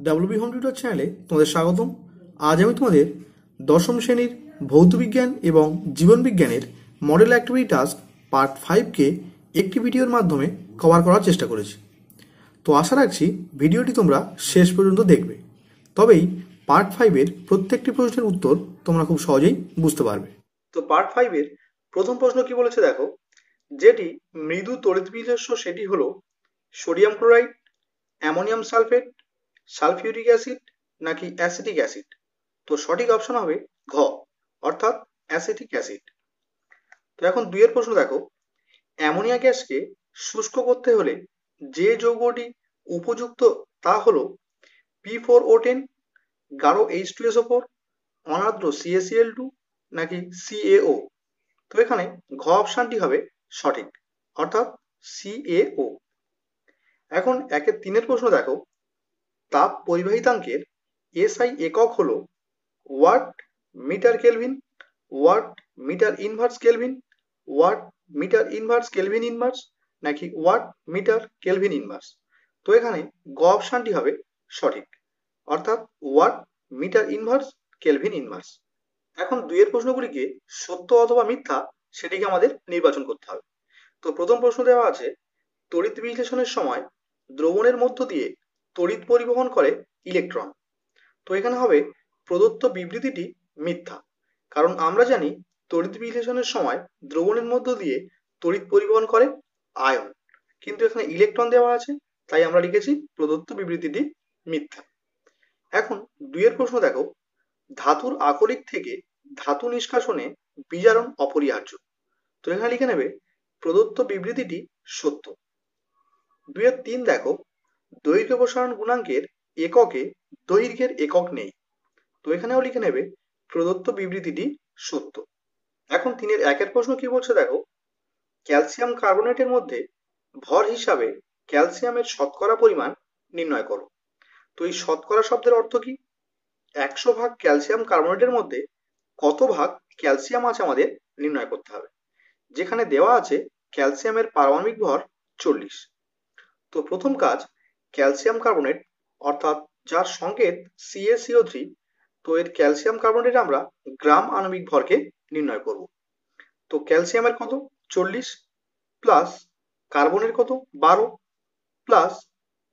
WB home tutor চ্যানেলে তোমাদের স্বাগতম। আজ আমি তোমাদের দশম শ্রেণীর ভৌতবিজ্ঞান এবং জীবনবিজ্ঞানের মডেল অ্যাক্টিভিটি টাস্ক পার্ট 5কে একটি ভিডিওর মাধ্যমে কভার করার চেষ্টা করেছি। তো আশা রাখছি ভিডিওটি তোমরা শেষ পর্যন্ত দেখবে, তবেই পার্ট 5-এর প্রত্যেকটি প্রশ্নের উত্তর তোমরা খুব সহজেই বুঝতে পারবে। তো পার্ট 5-এর প্রথম প্রশ্ন কি বলেছে দেখো, যেটি মৃদু তড়িৎ বিশ্লেষ্য সেটি হলো sodium chloride, ammonium sulphate, sulphuric acid নাকি অ্যাসিটিক অ্যাসিড। তো সঠিক অপশন হবে ঘ, অর্থাৎ অ্যাসিটিক অ্যাসিড। তো এখন দুইয়ের প্রশ্ন দেখো, অ্যামোনিয়া গ্যাসকে শুষ্ক করতে হলে যে যৌগটি উপযুক্ত তা হলো P4O10, গাঢ় H2SO4, অনার্দ্র CaCl2 নাকি CaO। তো এখানে ঘ অপশনটি হবে সঠিক, অর্থাৎ CaO। এখন একের তিনের প্রশ্ন দেখো, তাপ পরিবাহিতাঙ্কের এসআই একক হলো watt metre kelvin, watt metre inverse kelvin, watt metre inverse kelvin inverse নাকি ওয়াট মিটার কেলভিন ইনভার্স। তো এখানে গ অপশনটি হবে সঠিক, অর্থাৎ watt metre inverse kelvin inverse. এখন দুইয়ের প্রশ্নগুলিকে সত্য অথবা মিথ্যা সেটিকে আমাদের নির্বাচন করতে হবে। তো প্রথম প্রশ্ন দেওয়া আছে, তড়িৎ বিশ্লেষণের সময় দ্রবণের মধ্য দিয়ে তড়িৎ পরিবহন করে ইলেকট্রন। তো এখানে হবে প্রদত্ত বিবৃতিটি মিথ্যা, কারণ আমরা জানি তড়িৎ বিশ্লেষণের সময় দ্রবণের মধ্য দিয়ে তড়িৎ পরিবহন করে আয়ন, কিন্তু এখানে ইলেকট্রন দেওয়া আছে, তাই আমরা লিখেছি প্রদত্ত বিবৃতিটি মিথ্যা। এখন দুইয়ের প্রশ্ন দেখো, ধাতুর আকরিক থেকে ধাতু নিষ্কাশনে বিজারণ অপরিহার্য। তো এখানে লিখে নেবে প্রদত্ত বিবৃতিটি সত্য। দুইয়ের তিন দেখো, দৈর্ঘ্য প্রসারণ গুণাঙ্কের এককে দৈর্ঘ্যের একক নেই। তো এখানেও লিখে নেবে প্রদত্ত বিবৃতিটি সত্য। এখন তিনের একের প্রশ্ন কি বলছে দেখো, ক্যালসিয়াম কার্বনেটের মধ্যে ভর হিসাবে ক্যালসিয়ামের শতকরা পরিমাণ নির্ণয় করো। তো এই শতকরা শব্দের অর্থ কি? 100 ভাগ ক্যালসিয়াম কার্বনেটের মধ্যে কত ভাগ ক্যালসিয়াম আছে আমাদের নির্ণয় করতে হবে, যেখানে দেওয়া আছে ক্যালসিয়ামের পারমাণবিক ভর 40। তো প্রথম কাজ, ক্যালসিয়াম কার্বনেট অর্থাৎ যার সংকেত CaCO3, তো এর ক্যালসিয়াম কার্বনেট আমরা গ্রাম আণবিক ভরকে নির্ণয় করব। তো ক্যালসিয়ামের কত 40 প্লাস কার্বনের কত 12 প্লাস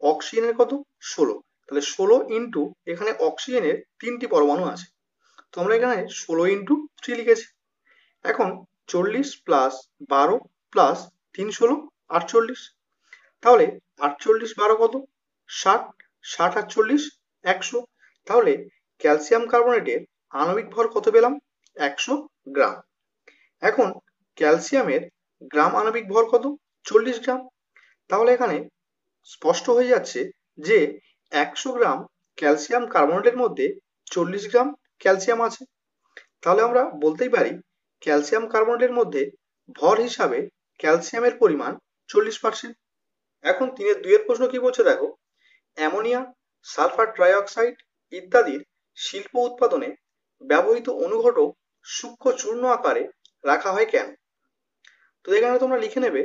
অক্সিজেনের কত 16, তাহলে 16 ইন্টু এখানে অক্সিজেনের 3টি পরমাণু আছে, তো আমরা এখানে 16 ইন্টু 3 লিখেছি। এখন 40 প্লাস 12 প্লাস 3 16 48, তাহলে 48 12 কত 60, 60 আর 40 100। তাহলে ক্যালসিয়াম কার্বনেটের আণবিক ভর কত পেলাম 100 গ্রাম। এখন ক্যালসিয়ামের গ্রাম আণবিক ভর কত 40 গ্রাম। তাহলে এখানে স্পষ্ট হয়ে যাচ্ছে যে 100 গ্রাম ক্যালসিয়াম কার্বনেটের মধ্যে 40 গ্রাম ক্যালসিয়াম আছে। তাহলে আমরা বলতেই পারি ক্যালসিয়াম কার্বনেটের মধ্যে ভর হিসাবে ক্যালসিয়ামের পরিমাণ 40%। এখন তিনের দুইয়ের প্রশ্ন কি বলছে দেখো, অ্যামোনিয়া, সালফার ট্রাইঅক্সাইড ইত্যাদির শিল্প উৎপাদনে ব্যবহৃত অনুঘটক সূক্ষ্ম চূর্ণ আকারে রাখা হয় কেন? তো এখানে তোমরা লিখে নেবে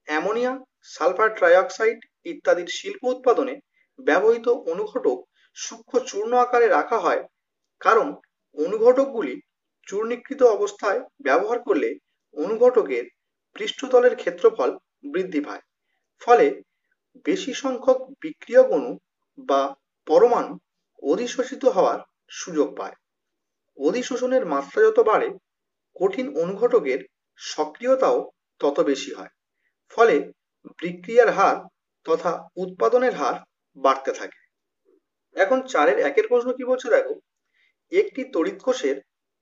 অ্যামোনিয়া, সালফার ট্রাইঅক্সাইড ইত্যাদির শিল্প উৎপাদনে ব্যবহৃত অনুঘটক সূক্ষ্ম চূর্ণ আকারে রাখা হয় কারণ অনুঘটকগুলি চূর্ণীকৃত অবস্থায় ব্যবহার করলে অনুঘটকের পৃষ্ঠতলের ক্ষেত্রফল বৃদ্ধি পায়, ফলে বেশি সংখ্যক বিক্রিয়ক অণু বা পরমাণু অধিশোষিত হওয়ার সুযোগ পায়। অধিশোষণের মাত্রা যত বাড়ে কঠিন অনুঘটকের সক্রিয়তাও তত বেশি হয়, ফলে বিক্রিয়ার হার তথা উৎপাদনের হার বাড়তে থাকে। এখন 4-এর 1-এর প্রশ্ন কি বলছে দেখো, একটি তড়িৎ কোষের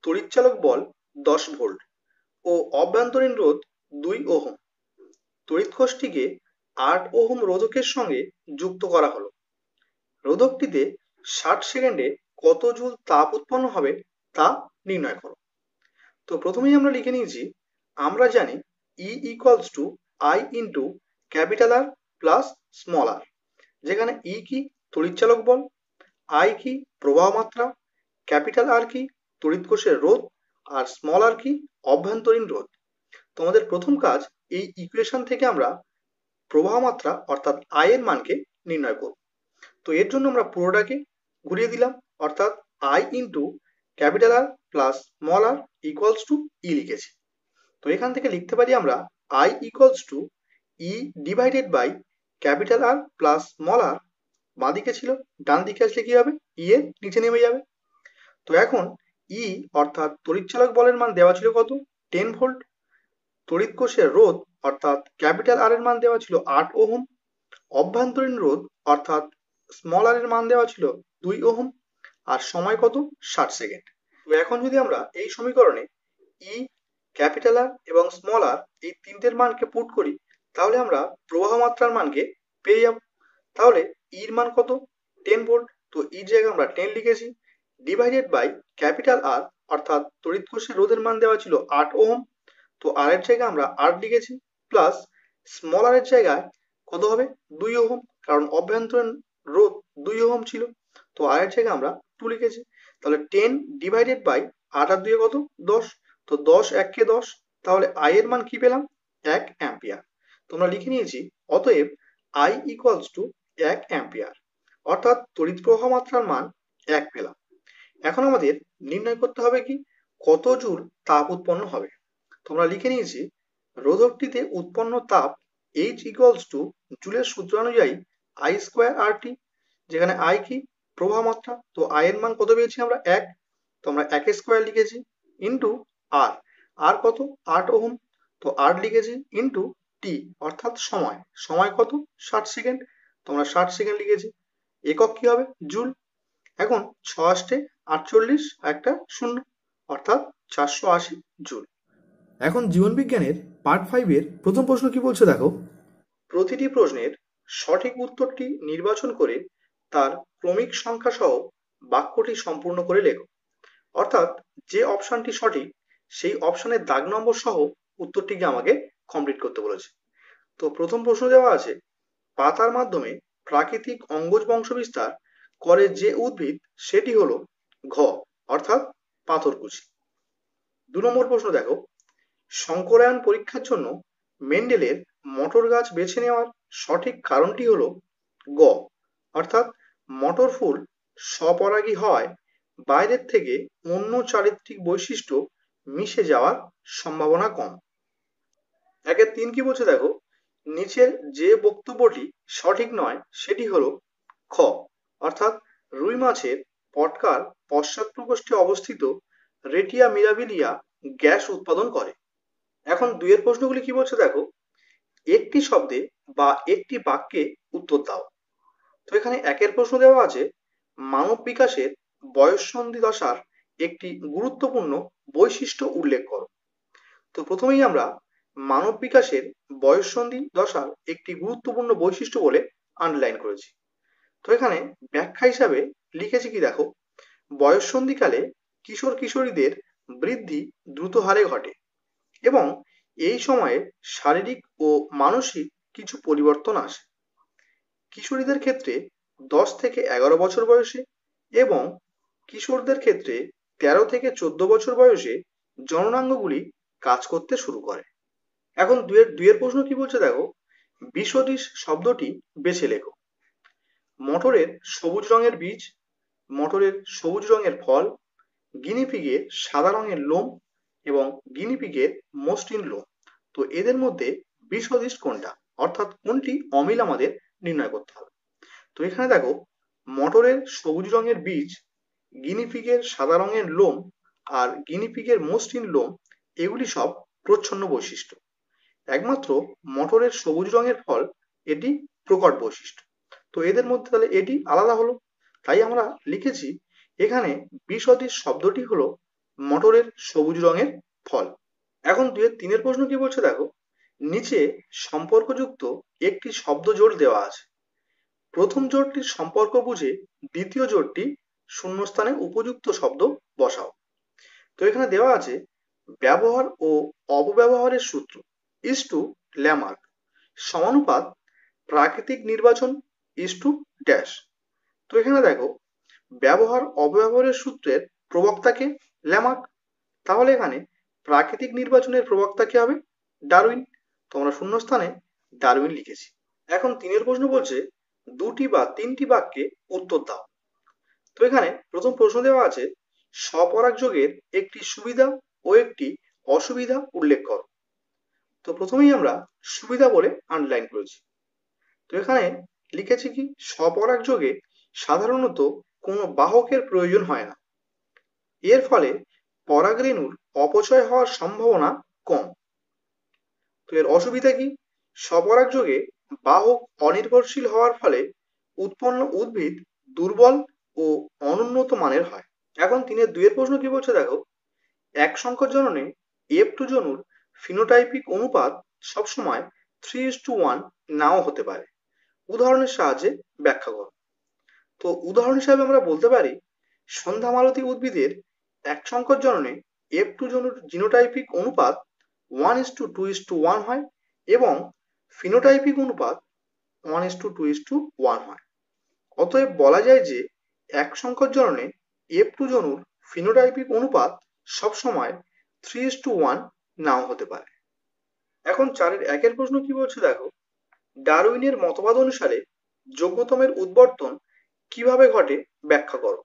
তড়িৎচালক বল 10 ভোল্ট ও অভ্যন্তরীণ রোধ 2 ওহম। তড়িৎ কোষটিকে 8 ওহম রোধকের সঙ্গে যুক্ত করা হলো। রোধকটিতে 60 সেকেন্ডে কত জুল তাপ উৎপন্ন হবে তা নির্ণয় করো। তো প্রথমেই আমরা লিখে নিয়েছি, আমরা জানি E equals to I into capital R plus small r, যেখানে E কি তড়িৎচালক বল, I কি প্রবাহ মাত্রা, ক্যাপিটাল আর কি তড়িৎ কোষের রোধ, আর স্মল আর কি অভ্যন্তরীণ রোধ। তোমাদের প্রথম কাজ এই ইকুয়েশন থেকে আমরা প্রবাহ মাত্রা অর্থাৎ I এর মানকে নির্ণয় করব। তো এর জন্য আমরা পুরোটাকে ঘুরিয়ে দিলাম, অর্থাৎ I into capital R plus small r equals to E লিখেছি। তো এখান থেকে লিখতে পারি আমরা I equals to E divided by capital R plus small r, বাঁদিকে ছিল, ডান দিকে আসলে কি হবে, ই এর নিচে নেমে যাবে। তো এখন ই অর্থাৎ তড়িৎচালক বলের মান দেওয়া ছিল কত, 10 ভোল্ট। তড়িৎ কোষের রোধ অর্থাৎ ক্যাপিটাল আর এর মান দেওয়া ছিল 8 ওহম। অভ্যন্তরীণ রোধ অর্থাৎ স্মল আর এর মান দেওয়া ছিল 2 ওহম। আর সময় কত, 60 সেকেন্ড। তো এখন যদি আমরা এই সমীকরণে ই, ক্যাপিটাল আর এবং স্মল আর এই তিনটের মানকে পুট করি, তাহলে আমরা প্রবাহ মাত্রার মানকে পেয়ে যাব। তাহলে ইর মান কত, 10 ভোল্ট। তো ইর জায়গায় আমরা 10 লিখেছি, ডিভাইডেড বাই ক্যাপিটাল আর অর্থাৎ তড়িৎ কোষের রোধের মান দেওয়া ছিল 8 ওহম। তো আর এর জায়গায় আমরা 8 লিখেছি, প্লাস স্মল আর এর জায়গায় কত হবে, 2 ওহম, কারণ অভ্যন্তরীণ রোধ 2 ওহম ছিল। তো আর এর জায়গায় আমরা 2 লিখেছি। তাহলে 10 ডিভাইডেড বাই 8 আর 2 কত, 10। তো 10 1 কে 10, তাহলে আই এর মান কি পেলাম, 1 অ্যাম্পিয়ার। তোমরা লিখে নিয়েছি, অতএব আই ইকুয়ালস টু 1 অ্যাম্পিয়ার, অর্থাৎ তড়িৎ প্রবাহ মাত্রার মান 1 পেলাম। এখন আমাদের নির্ণয় করতে হবে কি, কত জুল তাপ উৎপন্ন হবে। তোমরা লিখে নিয়েছি, রোধকটিতে উৎপন্ন তাপ H ইকুয়ালস টু জুলের সূত্র অনুযায়ী I স্কোয়ার আর টি, যেখানে I কি, প্রবাহ মাত্রা। তো I এর মান কত পেয়েছি আমরা, 1। তো আমরা 1 স্কোয়ার লিখেছি, ইন্টু আর, আর কত, 8 ওহম। তো 8 লিখেছি, ইন্টু টি অর্থাৎ সময়, সময় কত, 60 সেকেন্ড। তোমরা 60 সেকেন্ড লিখেছি। একক কি হবে, জুল। এখন 6 48 একটা 0, অর্থাৎ 480 জুল। এখন জীবনবিজ্ঞানের পার্ট 5-এর প্রথম প্রশ্ন কি বলছে দেখো। প্রতিটি প্রশ্নের সঠিক উত্তরটি নির্বাচন করে তার ক্রমিক সংখ্যা সহ বাক্যটি সম্পূর্ণ করে লেখো। অর্থাৎ যে অপশনটি সঠিক সেই অপশনের দাগ নম্বর সহ উত্তরটিকে আমাকে কমপ্লিট করতে বলেছে। তো প্রথম প্রশ্ন দেওয়া আছে, পাতার মাধ্যমে প্রাকৃতিক অঙ্গজ বংশবিস্তার করে যে উদ্ভিদ সেটি হলো ঘ, অর্থাৎ পাথরকুচি। 2 নম্বর প্রশ্ন দেখো, সংকরায়ন পরীক্ষার জন্য মেন্ডেলের মটর গাছ বেছে নেওয়ার সঠিক কারণটি হলো গ, অর্থাৎ মটর ফুল স্বপরাগী হয়, বাইরের থেকে অন্য চারিত্রিক বৈশিষ্ট্য মিশে যাওয়ার সম্ভাবনা কম। 1-3 কি বলছে দেখো, নিচের যে বক্তব্যটি সঠিক নয় সেটি হলো খ, অর্থাৎ রুই মাছের পটকার পশ্চাৎ প্রকোষ্ঠে অবস্থিত রেটিয়া মিরাবিলিয়া গ্যাস উৎপাদন করে। এখন 2 প্রশ্নগুলি কি বলছে দেখো, একটি শব্দে বা একটি বাক্যে উত্তর দাও। তো এখানে 1 প্রশ্ন দেওয়া আছে, মানব বিকাশের বয়ঃসন্ধি দশার একটি গুরুত্বপূর্ণ বৈশিষ্ট্য উল্লেখ করো। তো প্রথমেই আমরা মানব বিকাশের বয়ঃসন্ধি দশার একটি গুরুত্বপূর্ণ বৈশিষ্ট্য বলে আন্ডারলাইন করেছি। তো এখানে ব্যাখ্যা হিসাবে লিখেছি কি দেখো, বয়ঃসন্ধিকালে কিশোর কিশোরীদের বৃদ্ধি দ্রুত হারে ঘটে এবং এই সময়ে শারীরিক ও মানসিক কিছু পরিবর্তন আসে। কিশোরীদের ক্ষেত্রে 10 থেকে 11 বছর বয়সে এবং কিশোরদের ক্ষেত্রে 13 থেকে 14 বছর বয়সে জননাঙ্গগুলি কাজ করতে শুরু করে। এখন 2 প্রশ্ন কি বলছে দেখো, বিষদৃশ শব্দটি বেছে লেখো। মটরের সবুজ রঙের বীজ, মটরের সবুজ রঙের ফল, গিনিপিগের সাদা রঙের লোম এবং গিনিপিগের মসৃণ লোম। তো এদের মধ্যে বিষদৃশ কোনটা, অর্থাৎ কোনটি অমিল আমাদের নির্ণয় করতে হবে। তো এখানে দেখো, মটরের সবুজ রঙের বীজ, গিনিপিগের সাদা রঙের লোম আর গিনিপিগের মসৃণ লোম, এগুলি সব প্রচ্ছন্ন বৈশিষ্ট্য। একমাত্র মটরের সবুজ রঙের ফল এটি প্রকট বৈশিষ্ট্য। তো এদের মধ্যে তাহলে এটি আলাদা হলো, তাই আমরা লিখেছি এখানে বিষদৃশ শব্দটি হলো মটরের সবুজ রঙের ফল। এখন 2-3 প্রশ্ন কি বলছে দেখো, নিচে সম্পর্কযুক্ত একটি শব্দ জোড় দেওয়া আছে। প্রথম জোড়টির সম্পর্ক বুঝে দ্বিতীয় জোড়টি শূন্যস্থানে উপযুক্ত শব্দ বসাও। তো এখানে দেওয়া আছে, ব্যবহার ও অপব্যবহারের সূত্র ইজ টু ল্যামার্ক সমানুপাত প্রাকৃতিক নির্বাচন ইজ টু ড্যাশ। তো এখানে দেখো, ব্যবহার অপব্যবহারের সূত্রের প্রবক্তাকে ল্যামার্ক, তাহলে এখানে প্রাকৃতিক নির্বাচনের প্রবক্তা কে হবে, ডারউইন। তোমরা শূন্যস্থানে ডারউইন লিখেছি। এখন 3 প্রশ্ন বলছে, দুটি বা তিনটি বাক্যে উত্তর দাও। তো এখানে প্রথম প্রশ্ন দেওয়া আছে, স্বপরাগ যোগের একটি সুবিধা ও একটি অসুবিধা উল্লেখ করো। তো প্রথমেই আমরা সুবিধা বলে আন্ডারলাইন করেছি। তো এখানে লিখেছি কি, স্বপরাগ যোগে সাধারণত কোনো বাহকের প্রয়োজন হয় না। এর ফলে পরাগরেণুর অপচয় হওয়ার সম্ভাবনা কম। তো এর অসুবিধা কি, স্বপরাগ যোগে বাহক অনির্ভরশীল হওয়ার ফলে উৎপন্ন উদ্ভিদ দুর্বল ও অনুন্নত মানের হয়। এখন 3-2 প্রশ্ন কি বলছে দেখো, এক সংকর জননে F2 জনুর ফিনোটাইপিক অনুপাত সবসময় 3:1 নাও হতে পারে, উদাহরণের সাহায্যে ব্যাখ্যা করো। তো উদাহরণ হিসাবে আমরা বলতে পারি, সন্ধ্যামালতী উদ্ভিদের এক সংকর জননে F2 জনুর জিনোটাইপিক অনুপাত 1:2:1 হয় এবং ফিনোটাইপিক অনুপাত 1:2:1 হয়। অতএব বলা যায় যে এক সংকর জননে F2 জনুর ফিনোটাইপিক অনুপাত সবসময় 3:1 নাও হতে পারে। এখন 4-1 প্রশ্ন কি বলছে দেখো, ডারউইনের মতবাদ অনুসারে যোগ্যতমের উদ্বর্তন কিভাবে ঘটে ব্যাখ্যা করো।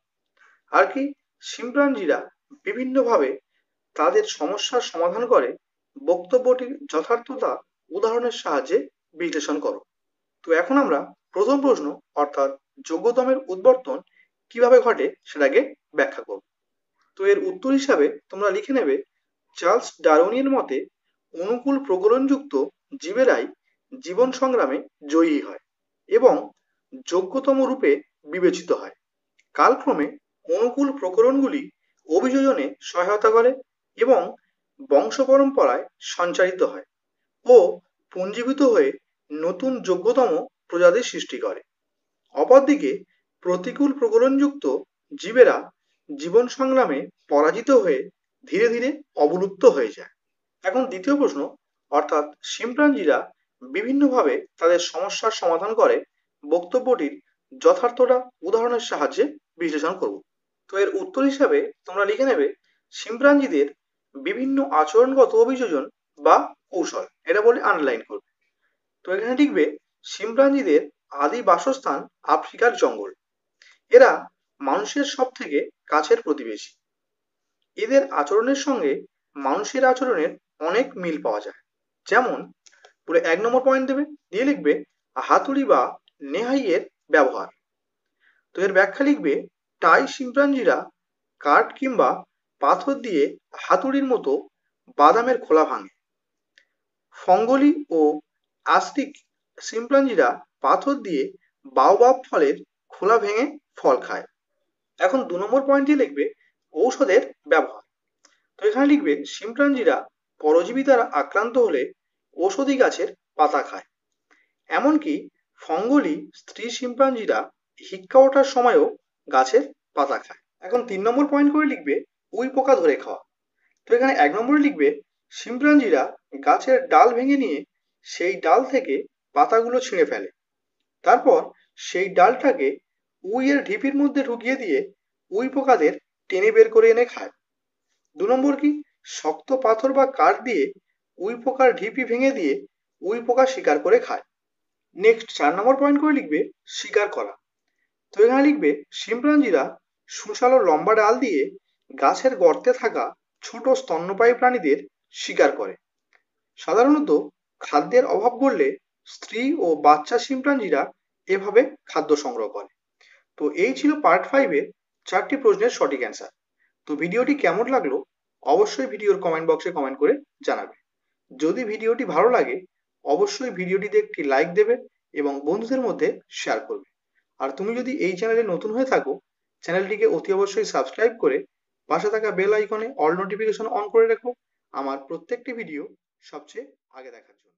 আর কি, শিম্পাঞ্জিরা বিভিন্নভাবে তাদের সমস্যার সমাধান করে, বক্তব্যটির যথার্থতা উদাহরণের সাহায্যে বিশ্লেষণ করো। তো এখন আমরা প্রথম প্রশ্ন অর্থাৎ যোগ্যতমের উদ্বর্তন কিভাবে ঘটে সেটাকে ব্যাখ্যা করব। তো এর উত্তর হিসাবে তোমরা লিখে নেবে, চার্লস ডারউইনের মতে অনুকূল প্রকরণযুক্ত জীবেরাই জীবন সংগ্রামে জয়ী হয় এবং যোগ্যতম রূপে বিবেচিত হয়। কালক্রমে অনুকূল প্রকরণগুলি অভিযোজনে সহায়তা করে এবং বংশ পরম্পরায় সঞ্চারিত হয় ও পুঞ্জীভূত হয়ে নতুন যোগ্যতম প্রজাতির সৃষ্টি করে। অপরদিকে প্রতিকূল প্রকরণযুক্ত জীবেরা জীবন সংগ্রামে পরাজিত হয়ে ধীরে ধীরে অবলুপ্ত হয়ে যায়। এখন দ্বিতীয় প্রশ্ন অর্থাৎ শিম্পাঞ্জিরা বিভিন্নভাবে তাদের সমস্যার সমাধান করে, বক্তব্যটির যথার্থতা উদাহরণের সাহায্যে বিশ্লেষণ করব। তো এর উত্তর হিসাবে তোমরা লিখে নেবে, শিম্পাঞ্জিদের বিভিন্ন আচরণগত অভিযোজন বা কৌশল, এটা বলে আন্ডারলাইন করবে। তো এখানে লিখবে, শিম্পাঞ্জিদের আদি বাসস্থান আফ্রিকার জঙ্গল। এরা মানুষের সব থেকে কাছের প্রতিবেশী। এদের আচরণের সঙ্গে মানুষের আচরণের অনেক মিল পাওয়া যায়। যেমন পুরো 1 নম্বর পয়েন্ট দেবে, দিয়ে লিখবে হাতুড়ি বা নেহাইয়ের ব্যবহার। তো এর ব্যাখ্যা লিখবে, টাই শিম্পাঞ্জিরা কাঠ কিংবা পাথর দিয়ে হাতুড়ির মতো বাদামের খোলা ভাঙে। ফঙ্গলি ও আস্টিক শিম্পাঞ্জিরা পাথর দিয়ে বাওবাব ফলের খোলা ভেঙে ফল খায়। এখন 2 নম্বর পয়েন্টে লিখবে ঔষধের ব্যবহার। তো এখানে লিখবে, শিম্পাঞ্জিরা পরজীবী দ্বারা আক্রান্ত হলে ঔষধি গাছের পাতা খায়। এমনকি ফঙ্গলি স্ত্রী শিম্পাঞ্জিরা হিক্কা ওঠার সময়ও গাছের পাতা খায়। এখন 3 নম্বর পয়েন্ট করে লিখবে উই পোকা ধরে খাওয়া। তো এখানে 1 নম্বরে লিখবে, শিম্পাঞ্জিরা গাছের ডাল ভেঙে নিয়ে সেই ডাল থেকে পাতাগুলো ছিঁড়ে ফেলে, তারপর সেই ডালটাকে উইয়ের ঢিপির মধ্যে ঢুকিয়ে দিয়ে উই পোকাদের টেনে বের করে এনে খায়। 2 নম্বর কি, শক্ত পাথর বা কাঠ দিয়ে উই পোকার ঢিপি ভেঙে দিয়ে উই পোকা শিকার করে খায়। নেক্সট 4 নম্বর পয়েন্ট করে লিখবে শিকার করা। তো এখানে লিখবে, শিম্পাঞ্জিরা সুশালো লম্বা ডাল দিয়ে গাছের গর্তে থাকা ছোট স্তন্যপায়ী প্রাণীদের শিকার করে। সাধারণত খাদ্যের অভাব পড়লে স্ত্রী ও বাচ্চা শিম্পাঞ্জিরা এভাবে খাদ্য সংগ্রহ করে। তো এই ছিল পার্ট 5-এর 4টি প্রশ্নের সঠিক অ্যান্সার। তো ভিডিওটি কেমন লাগলো অবশ্যই ভিডিওর কমেন্ট বক্সে কমেন্ট করে জানাবে। যদি ভিডিওটি ভালো লাগে অবশ্যই ভিডিওটিতে একটি লাইক দেবে এবং বন্ধুদের মধ্যে শেয়ার করবে। আর তুমি যদি এই চ্যানেলে নতুন হয়ে থাকো চ্যানেলটিকে অতি অবশ্যই সাবস্ক্রাইব করে পাশে থাকা বেল আইকনে অল নোটিফিকেশন অন করে রেখো আমার প্রত্যেকটি ভিডিও সবচেয়ে আগে দেখার জন্য।